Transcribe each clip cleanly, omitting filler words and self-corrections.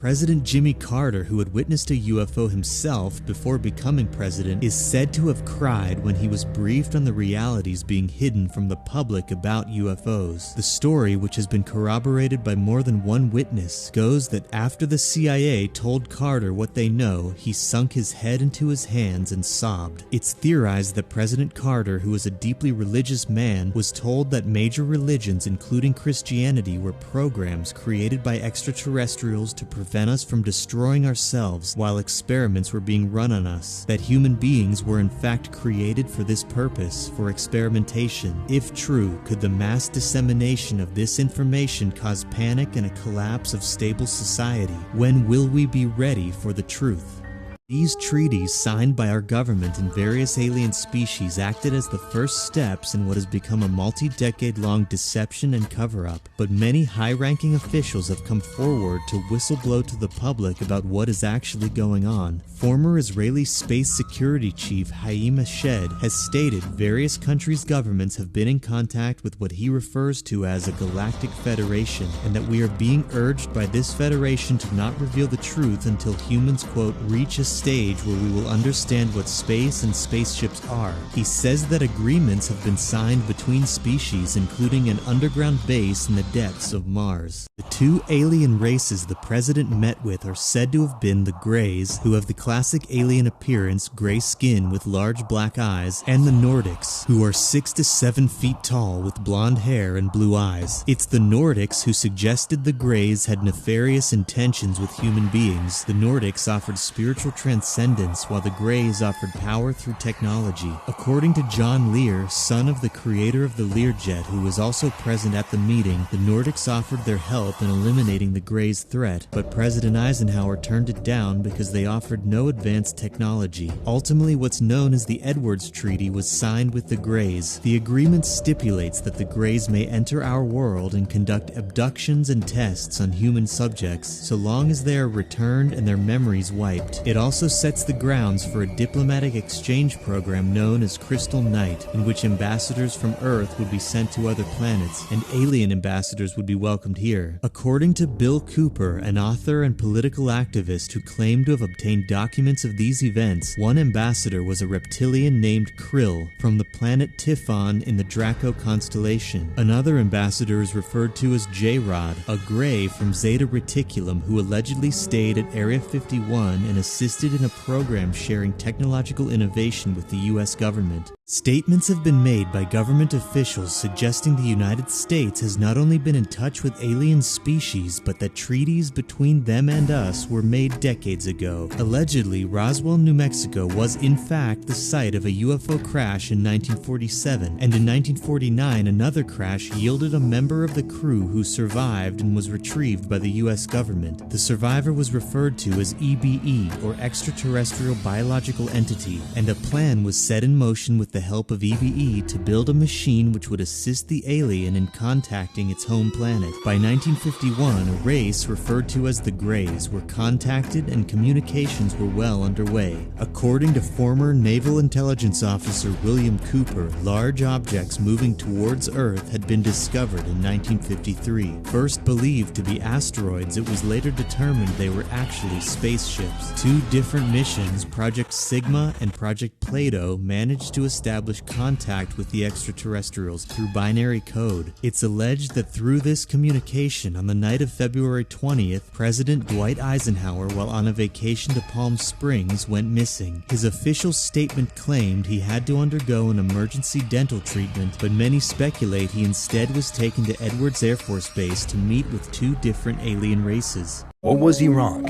President Jimmy Carter, who had witnessed a UFO himself before becoming president, is said to have cried when he was briefed on the realities being hidden from the public about UFOs. The story, which has been corroborated by more than one witness, goes that after the CIA told Carter what they know, he sunk his head into his hands and sobbed. It's theorized that President Carter, who was a deeply religious man, was told that major religions, including Christianity, were programs created by extraterrestrials to prevent us from destroying ourselves while experiments were being run on us, that human beings were in fact created for this purpose, for experimentation. If true, could the mass dissemination of this information cause panic and a collapse of stable society? When will we be ready for the truth? These treaties, signed by our government and various alien species, acted as the first steps in what has become a multi-decade-long deception and cover-up, but many high-ranking officials have come forward to whistleblow to the public about what is actually going on. Former Israeli space security chief Haim Eshed has stated various countries' governments have been in contact with what he refers to as a galactic federation, and that we are being urged by this federation to not reveal the truth until humans, quote, reach a stage where we will understand what space and spaceships are. He says that agreements have been signed between species, including an underground base in the depths of Mars. The two alien races the president met with are said to have been the Greys, who have the classic alien appearance, gray skin with large black eyes, and the Nordics, who are 6 to 7 feet tall with blonde hair and blue eyes. It's the Nordics who suggested the Greys had nefarious intentions with human beings. The Nordics offered spiritual transcendence, while the Greys offered power through technology. According to John Lear, son of the creator of the Learjet, who was also present at the meeting, the Nordics offered their help in eliminating the Greys' threat, but President Eisenhower turned it down because they offered no advanced technology. Ultimately, what's known as the Edwards Treaty was signed with the Greys. The agreement stipulates that the Greys may enter our world and conduct abductions and tests on human subjects, so long as they are returned and their memories wiped. It also sets the grounds for a diplomatic exchange program known as Crystal Night, in which ambassadors from Earth would be sent to other planets, and alien ambassadors would be welcomed here. According to Bill Cooper, an author and political activist who claimed to have obtained documents of these events, one ambassador was a reptilian named Krill from the planet Typhon in the Draco constellation. Another ambassador is referred to as J-Rod, a Grey from Zeta Reticulum who allegedly stayed at Area 51 and assisted in a program sharing technological innovation with the U.S. government. Statements have been made by government officials suggesting the United States has not only been in touch with alien species, but that treaties between them and us were made decades ago. Allegedly, Roswell, New Mexico was in fact the site of a UFO crash in 1947, and in 1949 another crash yielded a member of the crew who survived and was retrieved by the U.S. government. The survivor was referred to as EBE, or Extraterrestrial Biological Entity, and a plan was set in motion with the help of EBE to build a machine which would assist the alien in contacting its home planet. By 1951, a race referred to as the Greys were contacted and communications were well underway. According to former Naval Intelligence Officer William Cooper, large objects moving towards Earth had been discovered in 1953. First believed to be asteroids, it was later determined they were actually spaceships. Two different missions, Project Sigma and Project Plato, managed to establish contact with the extraterrestrials through binary code. It's alleged that through this communication, on the night of February 20th, President Dwight Eisenhower, while on a vacation to Palm Springs, went missing. His official statement claimed he had to undergo an emergency dental treatment, but many speculate he instead was taken to Edwards Air Force Base to meet with two different alien races. What was Iraq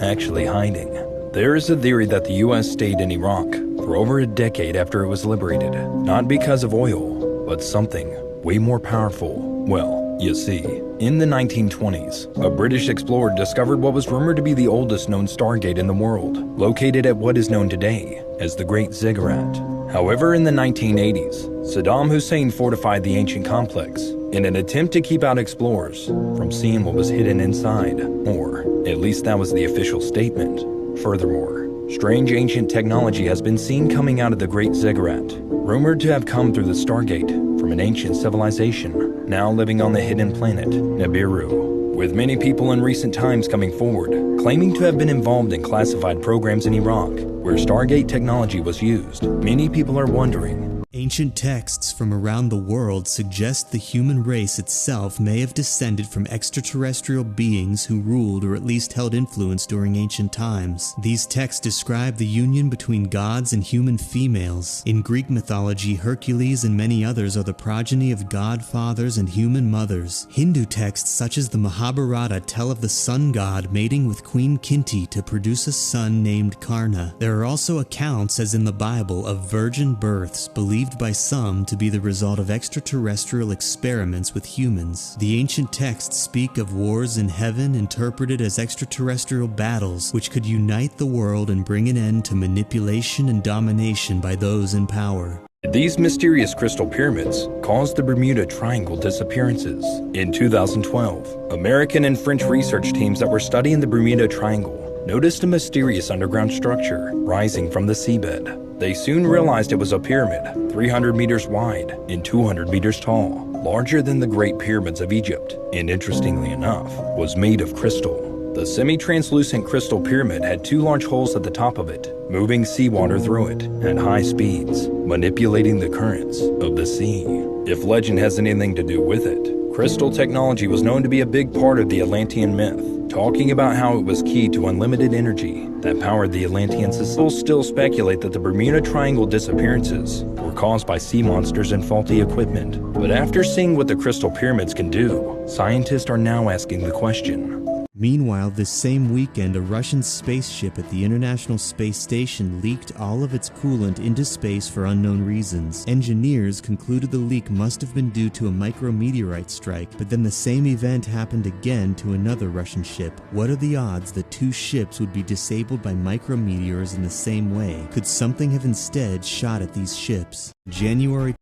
actually hiding? There is a theory that the U.S. stayed in Iraq for over a decade after it was liberated, not because of oil, but something way more powerful. Well, you see, in the 1920s, a British explorer discovered what was rumored to be the oldest known stargate in the world, located at what is known today as the Great Ziggurat. However, in the 1980s, Saddam Hussein fortified the ancient complex in an attempt to keep out explorers from seeing what was hidden inside, or at least that was the official statement. Furthermore, strange ancient technology has been seen coming out of the Great Ziggurat, rumored to have come through the Stargate from an ancient civilization now living on the hidden planet Nibiru. with many people in recent times coming forward, claiming to have been involved in classified programs in Iraq, where Stargate technology was used. Many people are wondering, ancient texts from around the world suggest the human race itself may have descended from extraterrestrial beings who ruled or at least held influence during ancient times. These texts describe the union between gods and human females. In Greek mythology, Hercules and many others are the progeny of god fathers and human mothers. Hindu texts such as the Mahabharata tell of the sun god mating with Queen Kinti to produce a son named Karna. There are also accounts, as in the Bible, of virgin births believed by some to be the result of extraterrestrial experiments with humans. The ancient texts speak of wars in heaven interpreted as extraterrestrial battles which could unite the world and bring an end to manipulation and domination by those in power. these mysterious crystal pyramids caused the Bermuda Triangle disappearances. In 2012, American and French research teams that were studying the Bermuda Triangle noticed a mysterious underground structure rising from the seabed. They soon realized it was a pyramid, 300 meters wide and 200 meters tall, larger than the Great Pyramids of Egypt, and interestingly enough, was made of crystal. The semi-translucent crystal pyramid had 2 large holes at the top of it, moving seawater through it at high speeds, manipulating the currents of the sea. If legend has anything to do with it, crystal technology was known to be a big part of the Atlantean myth, talking about how it was key to unlimited energy that powered the Atlantean society. People still speculate that the Bermuda Triangle disappearances were caused by sea monsters and faulty equipment. But after seeing what the crystal pyramids can do, scientists are now asking the question. Meanwhile, this same weekend, a Russian spaceship at the International Space Station leaked all of its coolant into space for unknown reasons. Engineers concluded the leak must have been due to a micrometeorite strike, but then the same event happened again to another Russian ship. What are the odds that 2 ships would be disabled by micrometeors in the same way? Could something have instead shot at these ships? January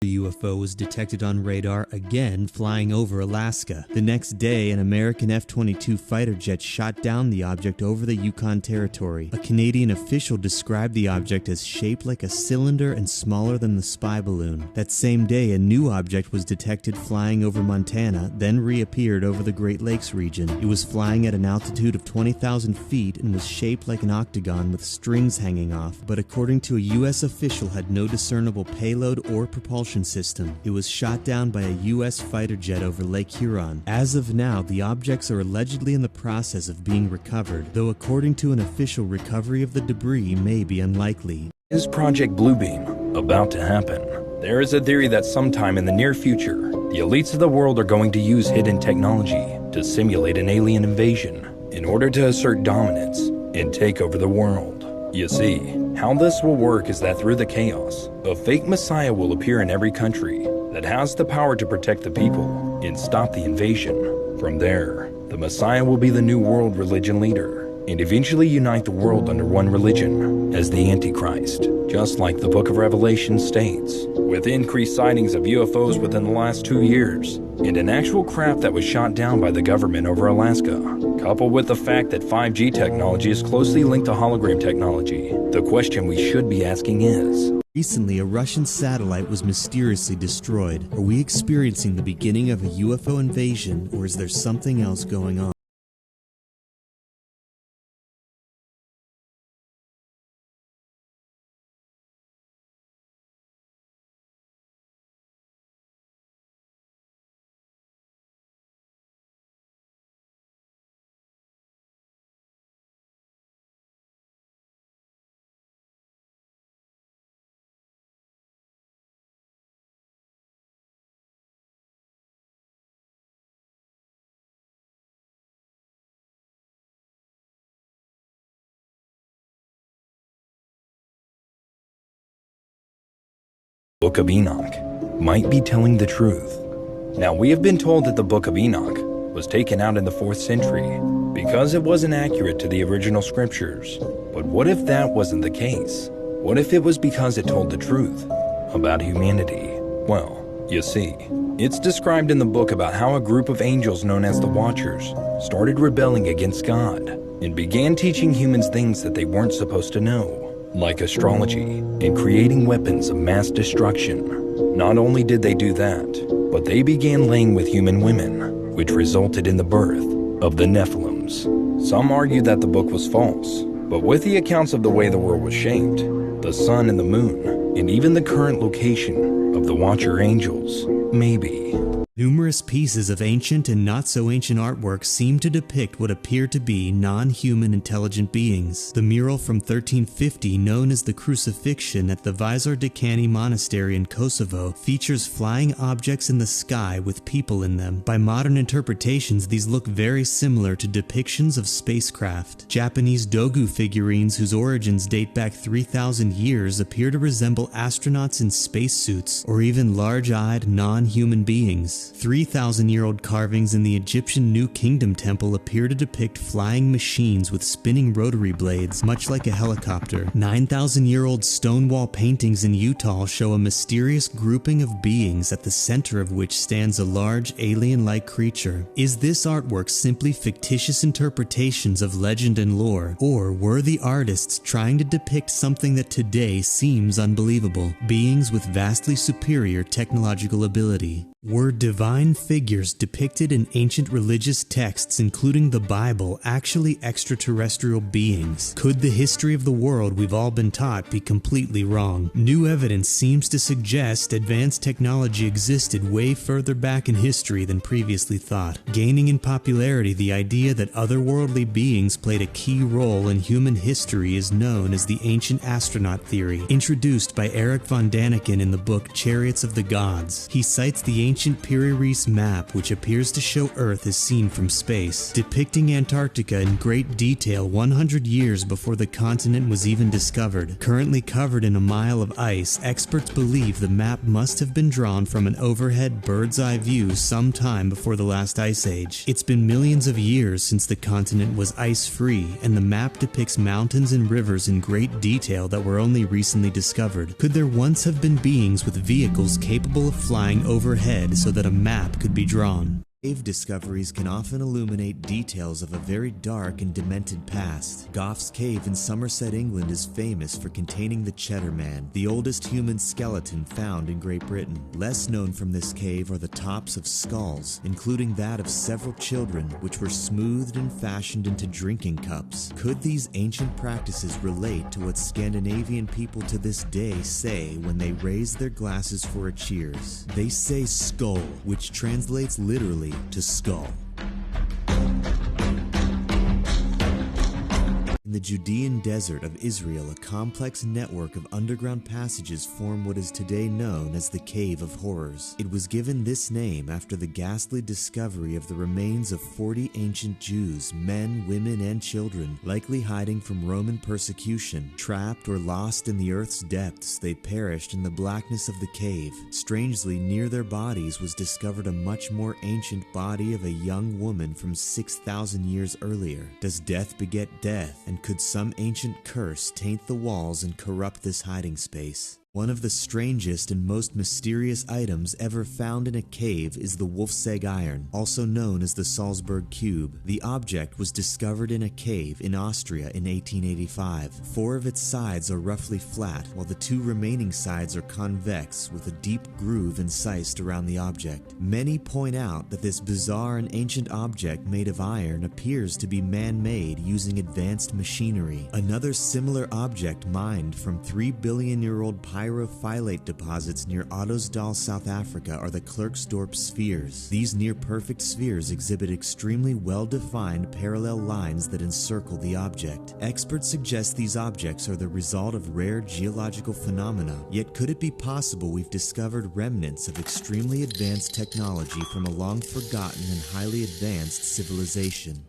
UFO was detected on radar again flying over Alaska. The next day, an American F-22 fighter jet shot down the object over the Yukon Territory. A Canadian official described the object as shaped like a cylinder and smaller than the spy balloon. That same day, a new object was detected flying over Montana, then reappeared over the Great Lakes region. It was flying at an altitude of 20,000 feet and was shaped like an octagon with strings hanging off, but according to a U.S. official, had no discernible payload or propulsion system. It was shot down by a U.S. fighter jet over Lake Huron. As of now, the objects are allegedly in the process of being recovered, though according to an official, recovery of the debris may be unlikely. Is Project Bluebeam about to happen? There is a theory that sometime in the near future, the elites of the world are going to use hidden technology to simulate an alien invasion in order to assert dominance and take over the world. You see, how this will work is that through the chaos, a fake messiah will appear in every country that has the power to protect the people and stop the invasion. From there, the messiah will be the new world religion leader and eventually unite the world under one religion as the Antichrist, just like the Book of Revelation states. With increased sightings of UFOs within the last 2 years, and an actual craft that was shot down by the government over Alaska, coupled with the fact that 5G technology is closely linked to hologram technology, the question we should be asking is, recently, a Russian satellite was mysteriously destroyed. Are we experiencing the beginning of a UFO invasion, or is there something else going on? Book of Enoch, might be telling the truth. Now, we have been told that the Book of Enoch was taken out in the 4th century because it wasn't accurate to the original scriptures. But what if that wasn't the case? What if it was because it told the truth about humanity? Well, you see, it's described in the book about how a group of angels known as the Watchers started rebelling against God and began teaching humans things that they weren't supposed to know, like astrology and creating weapons of mass destruction. Not only did they do that, but they began laying with human women, which resulted in the birth of the Nephilims. Some argue that the book was false, but with the accounts of the way the world was shaped, the sun and the moon, and even the current location of the Watcher angels, maybe. Numerous pieces of ancient and not-so-ancient artwork seem to depict what appear to be non-human intelligent beings. The mural from 1350, known as the Crucifixion at the Vizor Decani Monastery in Kosovo, features flying objects in the sky with people in them. By modern interpretations, these look very similar to depictions of spacecraft. Japanese dogu figurines whose origins date back 3,000 years appear to resemble astronauts in spacesuits, or even large-eyed, non-human beings. 3,000-year-old carvings in the Egyptian New Kingdom temple appear to depict flying machines with spinning rotary blades, much like a helicopter. 9,000-year-old stone wall paintings in Utah show a mysterious grouping of beings at the center of which stands a large alien-like creature. Is this artwork simply fictitious interpretations of legend and lore, or were the artists trying to depict something that today seems unbelievable? Beings with vastly superior technological ability. Were divine figures depicted in ancient religious texts, including the Bible, actually extraterrestrial beings? Could the history of the world we've all been taught be completely wrong? New evidence seems to suggest advanced technology existed way further back in history than previously thought. Gaining in popularity, the idea that otherworldly beings played a key role in human history is known as the ancient astronaut theory, introduced by Erich von Daniken in the book Chariots of the Gods. He cites the ancient Piri-Reis map, which appears to show Earth as seen from space, depicting Antarctica in great detail 100 years before the continent was even discovered. Currently covered in a mile of ice, experts believe the map must have been drawn from an overhead bird's-eye view sometime before the last ice age. It's been millions of years since the continent was ice-free, and the map depicts mountains and rivers in great detail that were only recently discovered. Could there once have been beings with vehicles capable of flying overhead so that a map could be drawn? Cave discoveries can often illuminate details of a very dark and demented past. Gough's Cave in Somerset, England is famous for containing the Cheddar Man, the oldest human skeleton found in Great Britain. Less known from this cave are the tops of skulls, including that of several children, which were smoothed and fashioned into drinking cups. Could these ancient practices relate to what Scandinavian people to this day say when they raise their glasses for a cheers? They say skull, which translates literally to skull. In the Judean desert of Israel, a complex network of underground passages form what is today known as the Cave of Horrors. It was given this name after the ghastly discovery of the remains of 40 ancient Jews, men, women, and children, likely hiding from Roman persecution. Trapped or lost in the earth's depths, they perished in the blackness of the cave. Strangely, near their bodies was discovered a much more ancient body of a young woman from 6,000 years earlier. Does death beget death? And could some ancient curse taint the walls and corrupt this hiding space? One of the strangest and most mysterious items ever found in a cave is the Wolfsegg iron, also known as the Salzburg Cube. The object was discovered in a cave in Austria in 1885. 4 of its sides are roughly flat, while the 2 remaining sides are convex with a deep groove incised around the object. Many point out that this bizarre and ancient object made of iron appears to be man-made using advanced machinery. Another similar object mined from 3-billion-year-old pyrophyllate deposits near Ottosdal, South Africa are the Klerksdorp spheres. These near-perfect spheres exhibit extremely well-defined parallel lines that encircle the object. Experts suggest these objects are the result of rare geological phenomena, yet could it be possible we've discovered remnants of extremely advanced technology from a long-forgotten and highly advanced civilization?